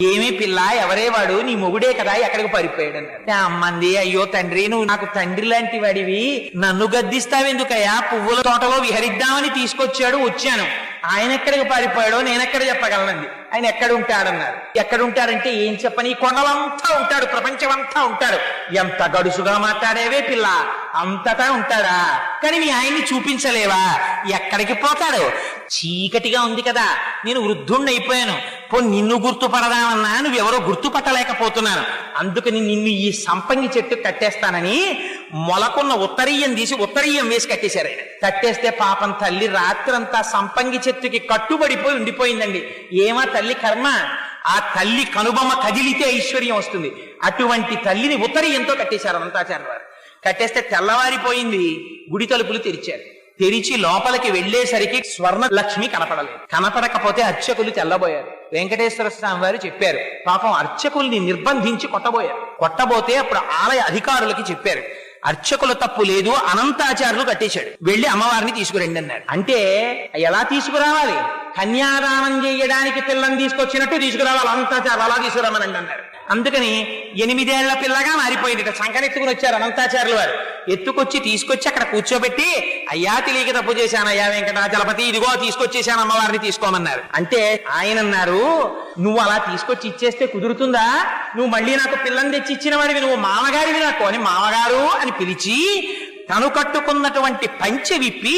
ఏమీ పిల్ల, ఎవరే వాడు? నీ మొగుడే కదా, ఎక్కడికి పారిపోయాడు అన్నారు. అమ్మంది, అయ్యో తండ్రి, నువ్వు నాకు తండ్రి లాంటి వాడివి, నన్ను గద్దిస్తావెందుకయ్యా? పువ్వుల తోటలో విహరిద్దామని తీసుకొచ్చాడు, వచ్చాను. ఆయన ఎక్కడికి పారిపోయాడో నేనెక్కడ చెప్పగలనండి. ఆయన ఎక్కడ ఉంటాడన్నారు. ఎక్కడ ఉంటాడంటే ఏం చెప్పని, కొండలంతా ఉంటాడు, ప్రపంచం అంతా ఉంటాడు. ఎంత గడుసుగా మాట్లాడేవే పిల్ల, అంతటా ఉంటాడా? కానీ మీ ఆయన్ని చూపించలేవా? ఎక్కడికి పోతాడు? చీకటిగా ఉంది కదా, నేను వృద్ధుణ్ణి అయిపోయాను. నిన్ను గుర్తుపడదామన్నా నువ్వెవరో గుర్తుపట్టలేకపోతున్నాను. అందుకని నిన్ను ఈ సంపంగి చెట్టు కట్టేస్తానని మొలకున్న ఉత్తరీయం తీసి ఉత్తరీయం వేసి కట్టేశారు. ఆయన కట్టేస్తే పాపం తల్లి రాత్రంతా సంపంగి చెట్టుకి కట్టుబడిపోయి ఉండిపోయిందండి. ఏమా తల్లి కర్మ, ఆ తల్లి కనుబొమ్మ కదిలితే ఐశ్వర్యం వస్తుంది. అటువంటి తల్లిని ఉత్తరీయంతో కట్టేశారు అనంతాచార్య వారు. కట్టేస్తే తెల్లవారిపోయింది. గుడి తలుపులు తెరిచారు. తెరిచి లోపలికి వెళ్లేసరికి స్వర్ణ లక్ష్మి కనపడలేదు. కనపడకపోతే అర్చకులు తెల్లబోయారు. వెంకటేశ్వర స్వామి వారు చెప్పారు, పాపం అర్చకుల్ని నిర్బంధించి కొట్టబోయారు. కొట్టబోతే అప్పుడు ఆలయ అధికారులకి చెప్పారు, అర్చకుల తప్పు లేదు, అనంతాచార్యులు కట్టేశాడు, వెళ్లి అమ్మవారిని తీసుకురండి అన్నాడు. అంటే ఎలా తీసుకురావాలి? కన్యాదానం చేయడానికి పిల్లని తీసుకొచ్చినట్టు తీసుకురావాలి, అనంతాచార్యులు అలా తీసుకురామనండి అన్నారు. అందుకని 8 ఏళ్ల పిల్లగా మారిపోయింది. సంకనెత్తుకుని వచ్చారు అనంతాచార్యులు వారు. ఎత్తుకొచ్చి తీసుకొచ్చి అక్కడ కూర్చోబెట్టి, అయ్యా తెలియక తప్పు చేశాను అయ్యా వెంకటాచలపతి, ఇదిగో తీసుకొచ్చేశాను, అమ్మవారిని తీసుకోమన్నారు. అంటే ఆయన అన్నారు, నువ్వు అలా తీసుకొచ్చి ఇచ్చేస్తే కుదురుతుందా? నువ్వు మళ్ళీ నాకు పిల్లని తెచ్చి ఇచ్చిన వాడివి, నువ్వు మామగారివి నాకు అని మామగారు అని పిలిచి తను కట్టుకున్నటువంటి పంచె విప్పి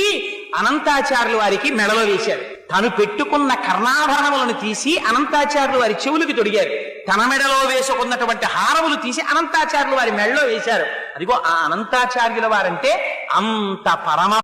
అనంతాచార్యుల వారికి మెడలో వేశారు. తను పెట్టుకున్న కర్ణాభరణములను తీసి అనంతాచార్యుల వారి చెవులకి తొడిగారు. తన మెడలో వేసుకున్నటువంటి హారములు తీసి అనంతాచార్యుల వారి మెడలో వేశారు. అదిగో ఆ అనంతాచార్యుల వారంటే అంత పరమ